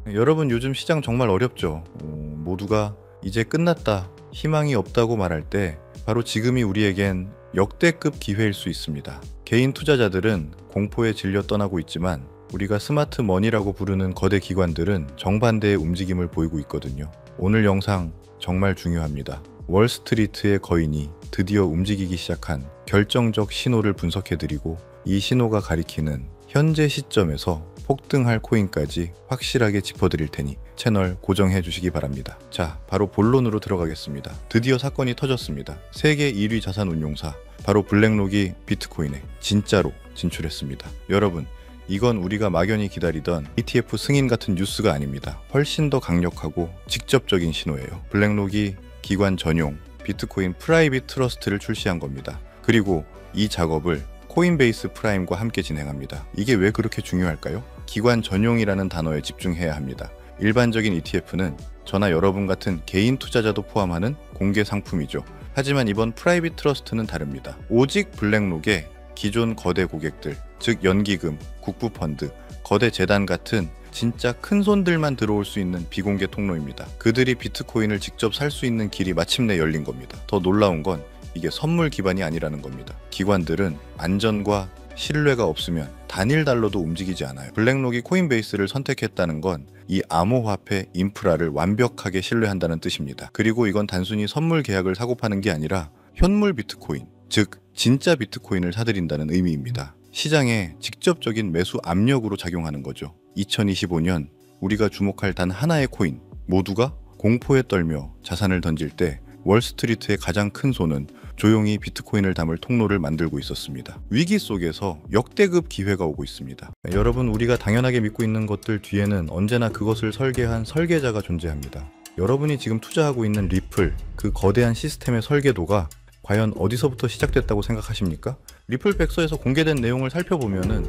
여러분, 요즘 시장 정말 어렵죠. 모두가 이제 끝났다, 희망이 없다고 말할 때 바로 지금이 우리에겐 역대급 기회일 수 있습니다. 개인 투자자들은 공포에 질려 떠나고 있지만 우리가 스마트 머니라고 부르는 거대 기관들은 정반대의 움직임을 보이고 있거든요. 오늘 영상 정말 중요합니다. 월스트리트의 거인이 드디어 움직이기 시작한 결정적 신호를 분석해드리고, 이 신호가 가리키는 현재 시점에서 폭등할 코인까지 확실하게 짚어드릴 테니 채널 고정해 주시기 바랍니다. 자, 바로 본론으로 들어가겠습니다. 드디어 사건이 터졌습니다. 세계 1위 자산 운용사 바로 블랙록이 비트코인에 진짜로 진출했습니다. 여러분, 이건 우리가 막연히 기다리던 ETF 승인 같은 뉴스가 아닙니다. 훨씬 더 강력하고 직접적인 신호예요. 블랙록이 기관 전용 비트코인 프라이빗 트러스트를 출시한 겁니다. 그리고 이 작업을 코인베이스 프라임과 함께 진행합니다. 이게 왜 그렇게 중요할까요? 기관 전용이라는 단어에 집중해야 합니다. 일반적인 ETF는 저나 여러분 같은 개인 투자자도 포함하는 공개 상품이죠. 하지만 이번 프라이빗 트러스트는 다릅니다. 오직 블랙록의 기존 거대 고객들, 즉 연기금, 국부펀드, 거대 재단 같은 진짜 큰 손들만 들어올 수 있는 비공개 통로입니다. 그들이 비트코인을 직접 살 수 있는 길이 마침내 열린 겁니다. 더 놀라운 건 이게 선물 기반이 아니라는 겁니다. 기관들은 안전과 신뢰가 없으면 단일 달러도 움직이지 않아요. 블랙록이 코인베이스를 선택했다는 건 이 암호화폐 인프라를 완벽하게 신뢰한다는 뜻입니다. 그리고 이건 단순히 선물 계약을 사고 파는 게 아니라 현물 비트코인, 즉 진짜 비트코인을 사들인다는 의미입니다. 시장에 직접적인 매수 압력으로 작용하는 거죠. 2025년 우리가 주목할 단 하나의 코인, 모두가 공포에 떨며 자산을 던질 때 월스트리트의 가장 큰 손은 조용히 비트코인을 담을 통로를 만들고 있었습니다. 위기 속에서 역대급 기회가 오고 있습니다. 여러분, 우리가 당연하게 믿고 있는 것들 뒤에는 언제나 그것을 설계한 설계자가 존재합니다. 여러분이 지금 투자하고 있는 리플, 그 거대한 시스템의 설계도가 과연 어디서부터 시작됐다고 생각하십니까? 리플 백서에서 공개된 내용을 살펴보면은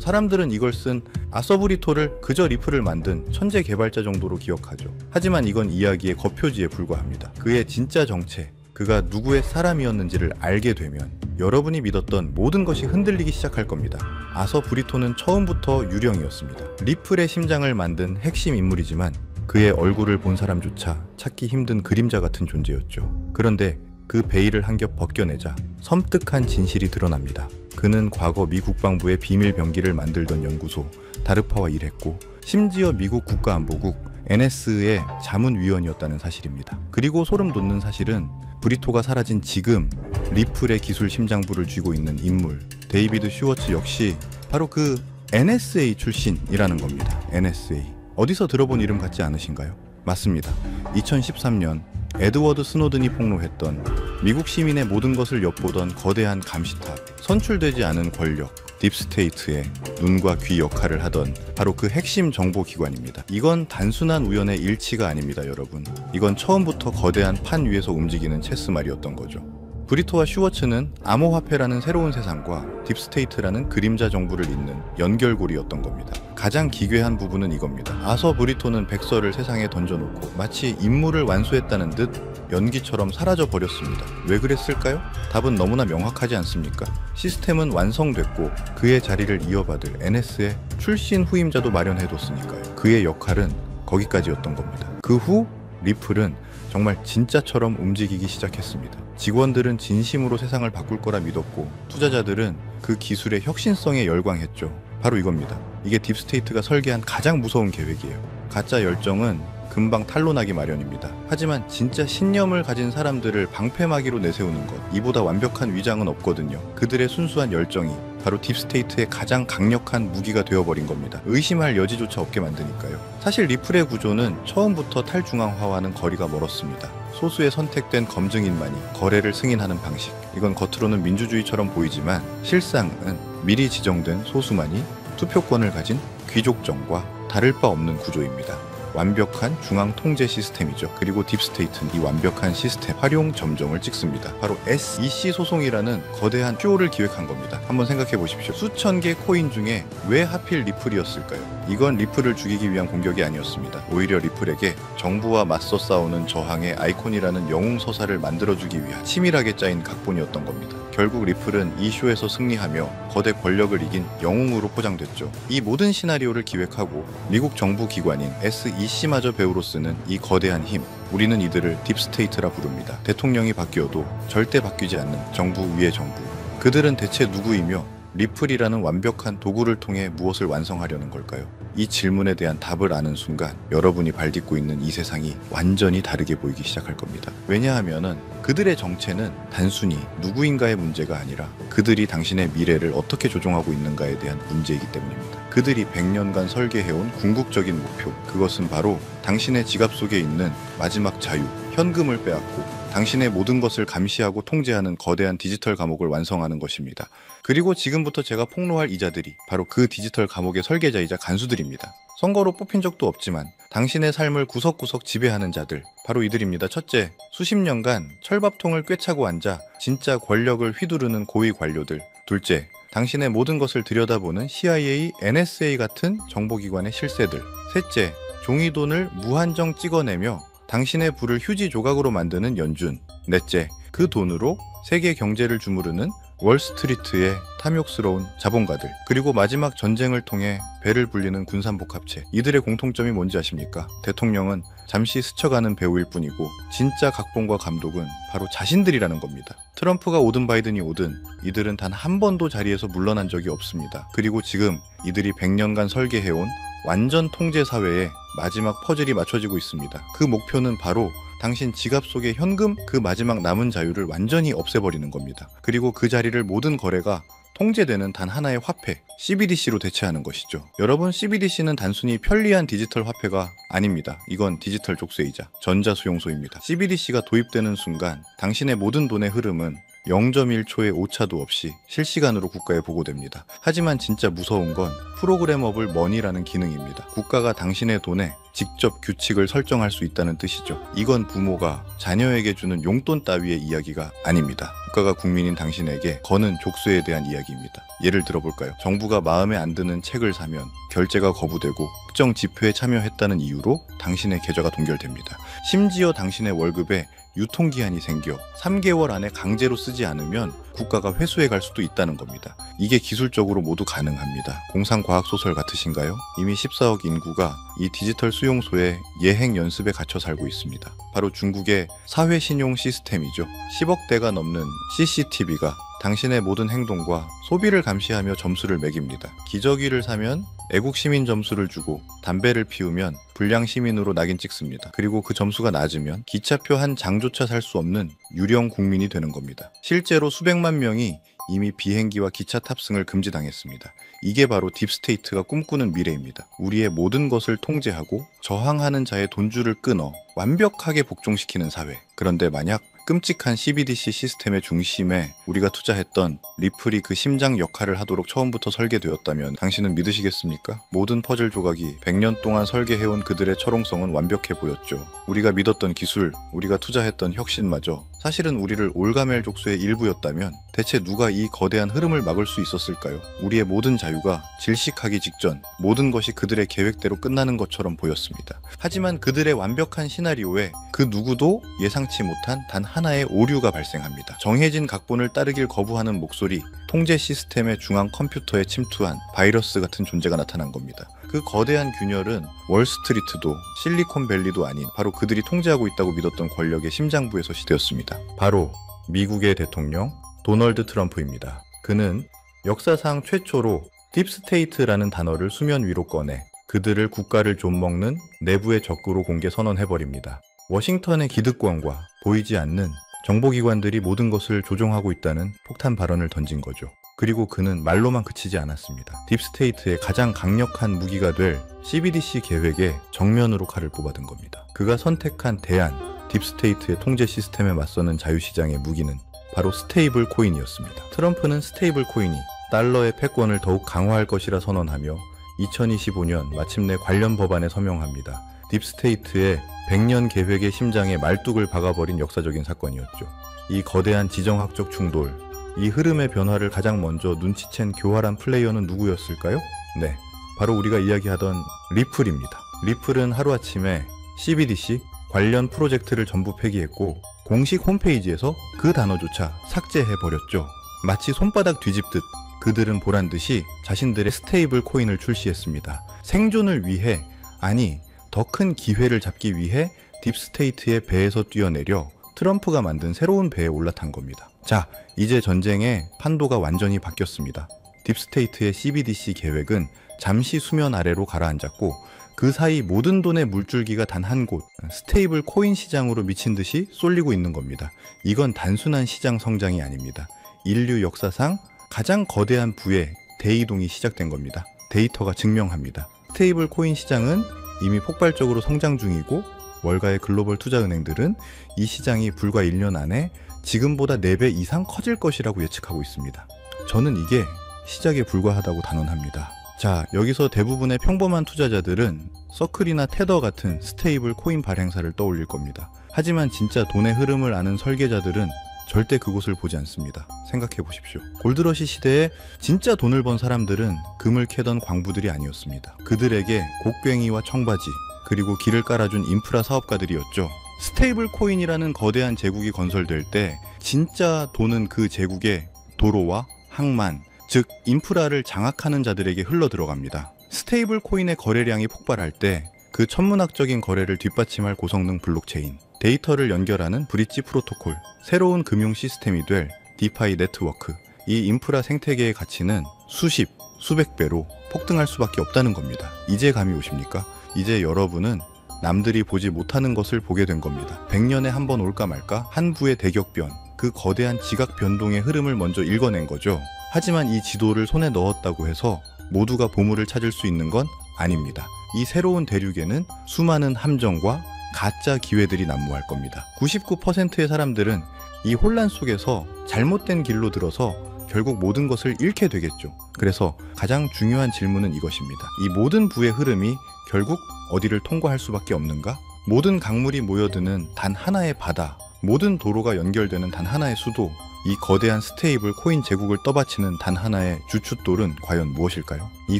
사람들은 이걸 쓴 아서브리토를 그저 리플을 만든 천재 개발자 정도로 기억하죠. 하지만 이건 이야기의 겉표지에 불과합니다. 그의 진짜 정체, 그가 누구의 사람이었는지를 알게 되면 여러분이 믿었던 모든 것이 흔들리기 시작할 겁니다. 아서브리토는 처음부터 유령이었습니다. 리플의 심장을 만든 핵심 인물이지만 그의 얼굴을 본 사람조차 찾기 힘든 그림자 같은 존재였죠. 그런데 그 베일을 한 겹 벗겨내자 섬뜩한 진실이 드러납니다. 그는 과거 미 국방부의 비밀 병기를 만들던 연구소 다르파와 일했고, 심지어 미국 국가안보국 NS의 자문위원이었다는 사실입니다. 그리고 소름 돋는 사실은 브리토가 사라진 지금 리플의 기술 심장부를 쥐고 있는 인물 데이비드 슈워츠 역시 바로 그 NSA 출신이라는 겁니다. NSA. 어디서 들어본 이름 같지 않으신가요? 맞습니다. 2013년 에드워드 스노든이 폭로했던 미국 시민의 모든 것을 엿보던 거대한 감시탑, 선출되지 않은 권력, 딥스테이트의 눈과 귀 역할을 하던 바로 그 핵심 정보기관입니다. 이건 단순한 우연의 일치가 아닙니다, 여러분. 이건 처음부터 거대한 판 위에서 움직이는 체스말이었던 거죠. 브리토와 슈워츠는 암호화폐라는 새로운 세상과 딥스테이트라는 그림자 정부를 잇는 연결고리였던 겁니다. 가장 기괴한 부분은 이겁니다. 아서 브리토는 백서를 세상에 던져놓고 마치 임무를 완수했다는 듯 연기처럼 사라져 버렸습니다. 왜 그랬을까요? 답은 너무나 명확하지 않습니까? 시스템은 완성됐고 그의 자리를 이어받을 NS의 출신 후임자도 마련해뒀으니까요. 그의 역할은 거기까지였던 겁니다. 그 후 리플은 정말 진짜처럼 움직이기 시작했습니다. 직원들은 진심으로 세상을 바꿀 거라 믿었고, 투자자들은 그 기술의 혁신성에 열광했죠. 바로 이겁니다. 이게 딥스테이트가 설계한 가장 무서운 계획이에요. 가짜 열정은 금방 탄로나기 마련입니다. 하지만 진짜 신념을 가진 사람들을 방패막이로 내세우는 것, 이보다 완벽한 위장은 없거든요. 그들의 순수한 열정이 바로 딥스테이트의 가장 강력한 무기가 되어버린 겁니다. 의심할 여지조차 없게 만드니까요. 사실 리플의 구조는 처음부터 탈중앙화와는 거리가 멀었습니다. 소수의 선택된 검증인만이 거래를 승인하는 방식, 이건 겉으로는 민주주의처럼 보이지만 실상은 미리 지정된 소수만이 투표권을 가진 귀족정과 다를 바 없는 구조입니다. 완벽한 중앙 통제 시스템이죠. 그리고 딥스테이트는 이 완벽한 시스템 활용 점정을 찍습니다. 바로 SEC 소송이라는 거대한 쇼를 기획한 겁니다. 한번 생각해 보십시오. 수천 개 코인 중에 왜 하필 리플이었을까요? 이건 리플을 죽이기 위한 공격이 아니었습니다. 오히려 리플에게 정부와 맞서 싸우는 저항의 아이콘이라는 영웅서사를 만들어주기 위한 치밀하게 짜인 각본이었던 겁니다. 결국 리플은 이 쇼에서 승리하며 거대 권력을 이긴 영웅으로 포장됐죠. 이 모든 시나리오를 기획하고 미국 정부 기관인 SEC마저 배우로 쓰는 이 거대한 힘, 우리는 이들을 딥스테이트라 부릅니다. 대통령이 바뀌어도 절대 바뀌지 않는 정부 위의 정부. 그들은 대체 누구이며 리플이라는 완벽한 도구를 통해 무엇을 완성하려는 걸까요? 이 질문에 대한 답을 아는 순간 여러분이 발딛고 있는 이 세상이 완전히 다르게 보이기 시작할 겁니다. 왜냐하면은 그들의 정체는 단순히 누구인가의 문제가 아니라 그들이 당신의 미래를 어떻게 조종하고 있는가에 대한 문제이기 때문입니다. 그들이 100년간 설계해온 궁극적인 목표, 그것은 바로 당신의 지갑 속에 있는 마지막 자유, 현금을 빼앗고 당신의 모든 것을 감시하고 통제하는 거대한 디지털 감옥을 완성하는 것입니다. 그리고 지금부터 제가 폭로할 이자들이 바로 그 디지털 감옥의 설계자이자 간수들입니다. 선거로 뽑힌 적도 없지만 당신의 삶을 구석구석 지배하는 자들, 바로 이들입니다. 첫째, 수십 년간 철밥통을 꿰차고 앉아 진짜 권력을 휘두르는 고위 관료들. 둘째, 당신의 모든 것을 들여다보는 CIA, NSA 같은 정보기관의 실세들. 셋째, 종이돈을 무한정 찍어내며 당신의 부를 휴지 조각으로 만드는 연준. 넷째, 그 돈으로 세계 경제를 주무르는 월스트리트의 탐욕스러운 자본가들. 그리고 마지막 전쟁을 통해 배를 불리는 군산복합체. 이들의 공통점이 뭔지 아십니까? 대통령은 잠시 스쳐가는 배우일 뿐이고 진짜 각본과 감독은 바로 자신들이라는 겁니다. 트럼프가 오든 바이든이 오든 이들은 단 한 번도 자리에서 물러난 적이 없습니다. 그리고 지금 이들이 100년간 설계해온 완전 통제 사회에 마지막 퍼즐이 맞춰지고 있습니다. 그 목표는 바로 당신 지갑 속의 현금, 그 마지막 남은 자유를 완전히 없애버리는 겁니다. 그리고 그 자리를 모든 거래가 통제되는 단 하나의 화폐, CBDC로 대체하는 것이죠. 여러분, CBDC는 단순히 편리한 디지털 화폐가 아닙니다. 이건 디지털 족쇄이자 전자수용소입니다. CBDC가 도입되는 순간 당신의 모든 돈의 흐름은 0.1초의 오차도 없이 실시간으로 국가에 보고됩니다. 하지만 진짜 무서운 건 프로그래머블 머니라는 기능입니다. 국가가 당신의 돈에 직접 규칙을 설정할 수 있다는 뜻이죠. 이건 부모가 자녀에게 주는 용돈 따위의 이야기가 아닙니다. 국가가 국민인 당신에게 거는 족쇄에 대한 이야기입니다. 예를 들어볼까요? 정부가 마음에 안 드는 책을 사면 결제가 거부되고 특정 집회에 참여했다는 이유로 당신의 계좌가 동결됩니다. 심지어 당신의 월급에 유통기한이 생겨 3개월 안에 강제로 쓰지 않으면 국가가 회수해 갈 수도 있다는 겁니다. 이게 기술적으로 모두 가능합니다. 공상과학소설 같으신가요? 이미 14억 인구가 이 디지털 수용소의 예행 연습에 갇혀 살고 있습니다. 바로 중국의 사회신용 시스템이죠. 10억 대가 넘는 CCTV가 당신의 모든 행동과 소비를 감시하며 점수를 매깁니다. 기저귀를 사면 애국 시민 점수를 주고 담배를 피우면 불량 시민으로 낙인 찍습니다. 그리고 그 점수가 낮으면 기차표 한 장조차 살 수 없는 유령 국민이 되는 겁니다. 실제로 수백만 명이 이미 비행기와 기차 탑승을 금지당했습니다. 이게 바로 딥스테이트가 꿈꾸는 미래입니다. 우리의 모든 것을 통제하고 저항하는 자의 돈줄을 끊어 완벽하게 복종시키는 사회. 그런데 만약 끔찍한 CBDC 시스템의 중심에 우리가 투자했던 리플이 그 심장 역할을 하도록 처음부터 설계되었다면 당신은 믿으시겠습니까? 모든 퍼즐 조각이 100년 동안 설계해온 그들의 철옹성은 완벽해 보였죠. 우리가 믿었던 기술, 우리가 투자했던 혁신마저 사실은 우리를 올가멜 족쇄의 일부였다면 대체 누가 이 거대한 흐름을 막을 수 있었을까요? 우리의 모든 자유가 질식하기 직전 모든 것이 그들의 계획대로 끝나는 것처럼 보였습니다. 하지만 그들의 완벽한 시나리오에 그 누구도 예상치 못한 단 하나의 오류가 발생합니다. 정해진 각본을 따르길 거부하는 목소리, 통제 시스템의 중앙 컴퓨터에 침투한 바이러스 같은 존재가 나타난 겁니다. 그 거대한 균열은 월스트리트도 실리콘밸리도 아닌 바로 그들이 통제하고 있다고 믿었던 권력의 심장부에서 시되었습니다. 바로 미국의 대통령 도널드 트럼프입니다. 그는 역사상 최초로 딥스테이트라는 단어를 수면 위로 꺼내 그들을 국가를 좀먹는 내부의 적으로 공개 선언해버립니다. 워싱턴의 기득권과 보이지 않는 정보기관들이 모든 것을 조종하고 있다는 폭탄 발언을 던진 거죠. 그리고 그는 말로만 그치지 않았습니다. 딥스테이트의 가장 강력한 무기가 될 CBDC 계획에 정면으로 칼을 뽑아든 겁니다. 그가 선택한 대안, 딥스테이트의 통제 시스템에 맞서는 자유시장의 무기는 바로 스테이블 코인이었습니다. 트럼프는 스테이블 코인이 달러의 패권을 더욱 강화할 것이라 선언하며 2025년 마침내 관련 법안에 서명합니다. 딥스테이트의 100년 계획의 심장에 말뚝을 박아버린 역사적인 사건이었죠. 이 거대한 지정학적 충돌, 이 흐름의 변화를 가장 먼저 눈치챈 교활한 플레이어는 누구였을까요? 네, 바로 우리가 이야기하던 리플입니다. 리플은 하루아침에 CBDC 관련 프로젝트를 전부 폐기했고 공식 홈페이지에서 그 단어조차 삭제해버렸죠. 마치 손바닥 뒤집듯 그들은 보란듯이 자신들의 스테이블 코인을 출시했습니다. 생존을 위해, 아니 더 큰 기회를 잡기 위해 딥스테이트의 배에서 뛰어내려 트럼프가 만든 새로운 배에 올라탄 겁니다. 자, 이제 전쟁의 판도가 완전히 바뀌었습니다. 딥스테이트의 CBDC 계획은 잠시 수면 아래로 가라앉았고 그 사이 모든 돈의 물줄기가 단 한 곳, 스테이블 코인 시장으로 미친 듯이 쏠리고 있는 겁니다. 이건 단순한 시장 성장이 아닙니다. 인류 역사상 가장 거대한 부의 대이동이 시작된 겁니다. 데이터가 증명합니다. 스테이블 코인 시장은 이미 폭발적으로 성장 중이고 월가의 글로벌 투자은행들은 이 시장이 불과 1년 안에 지금보다 4배 이상 커질 것이라고 예측하고 있습니다. 저는 이게 시작에 불과하다고 단언합니다. 자, 여기서 대부분의 평범한 투자자들은 서클이나 테더 같은 스테이블 코인 발행사를 떠올릴 겁니다. 하지만 진짜 돈의 흐름을 아는 설계자들은 절대 그곳을 보지 않습니다. 생각해 보십시오. 골드러시 시대에 진짜 돈을 번 사람들은 금을 캐던 광부들이 아니었습니다. 그들에게 곡괭이와 청바지, 그리고 길을 깔아준 인프라 사업가들이었죠. 스테이블 코인이라는 거대한 제국이 건설될 때 진짜 돈은 그 제국의 도로와 항만, 즉 인프라를 장악하는 자들에게 흘러 들어갑니다. 스테이블 코인의 거래량이 폭발할 때 그 천문학적인 거래를 뒷받침할 고성능 블록체인, 데이터를 연결하는 브릿지 프로토콜, 새로운 금융 시스템이 될 디파이 네트워크, 이 인프라 생태계의 가치는 수십, 수백 배로 폭등할 수밖에 없다는 겁니다. 이제 감이 오십니까? 이제 여러분은 남들이 보지 못하는 것을 보게 된 겁니다. 100년에 한 번 올까 말까 한 부의 대격변, 그 거대한 지각 변동의 흐름을 먼저 읽어낸 거죠. 하지만 이 지도를 손에 넣었다고 해서 모두가 보물을 찾을 수 있는 건 아닙니다. 이 새로운 대륙에는 수많은 함정과 가짜 기회들이 난무할 겁니다. 99%의 사람들은 이 혼란 속에서 잘못된 길로 들어서 결국 모든 것을 잃게 되겠죠. 그래서 가장 중요한 질문은 이것입니다. 이 모든 부의 흐름이 결국 어디를 통과할 수밖에 없는가? 모든 강물이 모여드는 단 하나의 바다, 모든 도로가 연결되는 단 하나의 수도, 이 거대한 스테이블 코인 제국을 떠받치는 단 하나의 주춧돌은 과연 무엇일까요? 이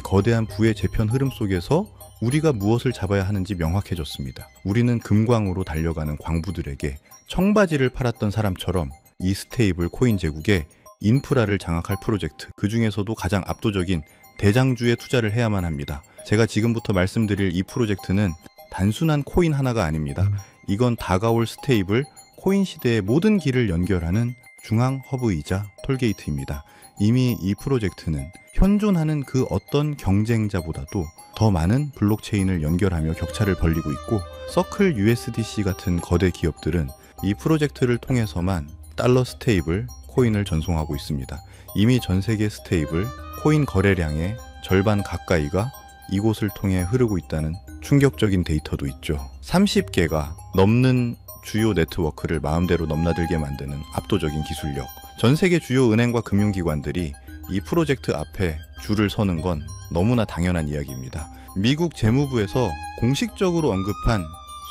거대한 부의 재편 흐름 속에서 우리가 무엇을 잡아야 하는지 명확해졌습니다. 우리는 금광으로 달려가는 광부들에게 청바지를 팔았던 사람처럼 이 스테이블 코인 제국의 인프라를 장악할 프로젝트, 그 중에서도 가장 압도적인 대장주에 투자를 해야만 합니다. 제가 지금부터 말씀드릴 이 프로젝트는 단순한 코인 하나가 아닙니다. 이건 다가올 스테이블 코인 시대의 모든 길을 연결하는 중앙 허브이자 톨게이트입니다. 이미 이 프로젝트는 현존하는 그 어떤 경쟁자보다도 더 많은 블록체인을 연결하며 격차를 벌리고 있고, 서클 USDC 같은 거대 기업들은 이 프로젝트를 통해서만 달러 스테이블 코인을 전송하고 있습니다. 이미 전 세계 스테이블 코인 거래량의 절반 가까이가 이곳을 통해 흐르고 있다는 충격적인 데이터도 있죠. 30개가 넘는 주요 네트워크를 마음대로 넘나들게 만드는 압도적인 기술력. 전 세계 주요 은행과 금융기관들이 이 프로젝트 앞에 줄을 서는 건 너무나 당연한 이야기입니다. 미국 재무부에서 공식적으로 언급한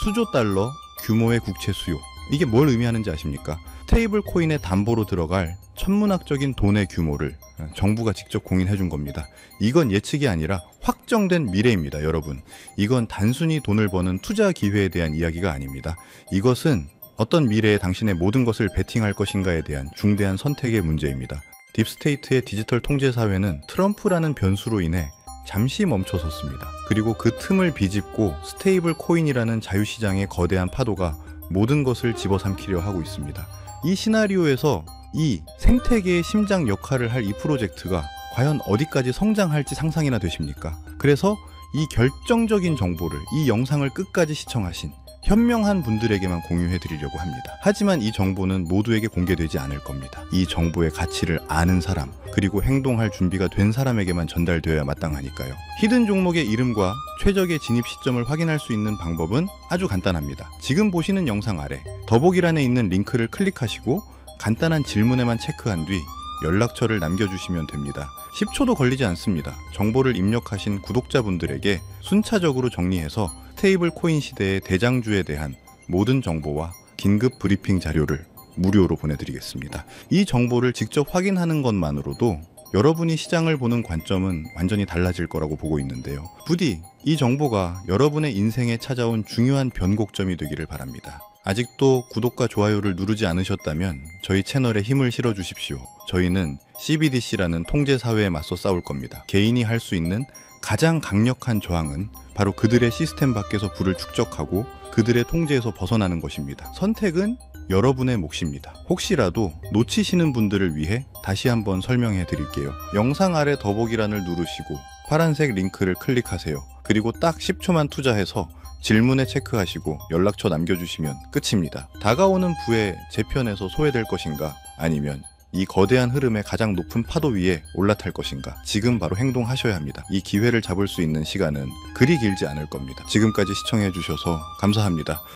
수조 달러 규모의 국채 수요. 이게 뭘 의미하는지 아십니까? 스테이블 코인의 담보로 들어갈 천문학적인 돈의 규모를 정부가 직접 공인해 준 겁니다. 이건 예측이 아니라 확정된 미래입니다, 여러분. 이건 단순히 돈을 버는 투자 기회에 대한 이야기가 아닙니다. 이것은 어떤 미래에 당신의 모든 것을 베팅할 것인가에 대한 중대한 선택의 문제입니다. 딥스테이트의 디지털 통제 사회는 트럼프라는 변수로 인해 잠시 멈춰섰습니다. 그리고 그 틈을 비집고 스테이블 코인이라는 자유시장의 거대한 파도가 모든 것을 집어삼키려 하고 있습니다. 이 시나리오에서 이 생태계의 심장 역할을 할 이 프로젝트가 과연 어디까지 성장할지 상상이나 되십니까? 그래서 이 결정적인 정보를, 이 영상을 끝까지 시청하신 현명한 분들에게만 공유해 드리려고 합니다. 하지만 이 정보는 모두에게 공개되지 않을 겁니다. 이 정보의 가치를 아는 사람, 그리고 행동할 준비가 된 사람에게만 전달되어야 마땅하니까요. 히든 종목의 이름과 최적의 진입 시점을 확인할 수 있는 방법은 아주 간단합니다. 지금 보시는 영상 아래 더보기란에 있는 링크를 클릭하시고 간단한 질문에만 체크한 뒤 연락처를 남겨주시면 됩니다. 10초도 걸리지 않습니다. 정보를 입력하신 구독자분들에게 순차적으로 정리해서 스테이블 코인 시대의 대장주에 대한 모든 정보와 긴급 브리핑 자료를 무료로 보내드리겠습니다. 이 정보를 직접 확인하는 것만으로도 여러분이 시장을 보는 관점은 완전히 달라질 거라고 보고 있는데요. 부디 이 정보가 여러분의 인생에 찾아온 중요한 변곡점이 되기를 바랍니다. 아직도 구독과 좋아요를 누르지 않으셨다면 저희 채널에 힘을 실어주십시오. 저희는 CBDC라는 통제사회에 맞서 싸울 겁니다. 개인이 할 수 있는 가장 강력한 저항은 바로 그들의 시스템 밖에서 부를 축적하고 그들의 통제에서 벗어나는 것입니다. 선택은 여러분의 몫입니다. 혹시라도 놓치시는 분들을 위해 다시 한번 설명해 드릴게요. 영상 아래 더보기란을 누르시고 파란색 링크를 클릭하세요. 그리고 딱 10초만 투자해서 질문에 체크하시고 연락처 남겨주시면 끝입니다. 다가오는 부에 제 편에서 소외될 것인가, 아니면 이 거대한 흐름의 가장 높은 파도 위에 올라탈 것인가, 지금 바로 행동하셔야 합니다. 이 기회를 잡을 수 있는 시간은 그리 길지 않을 겁니다. 지금까지 시청해 주셔서 감사합니다.